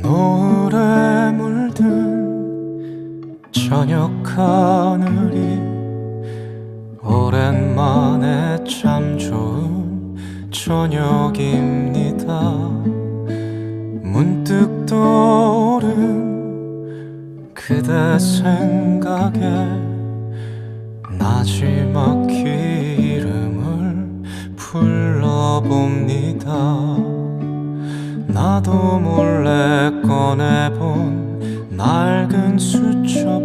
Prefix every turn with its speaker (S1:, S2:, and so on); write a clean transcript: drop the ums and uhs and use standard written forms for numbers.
S1: 노을에 물든 저녁 하늘이 오랜만에 참 좋은 저녁입니다. 문득 떠오른 그대 생각에 마지막 이름을 불러봅니다. 나도 몰래 꺼내본 낡은 수첩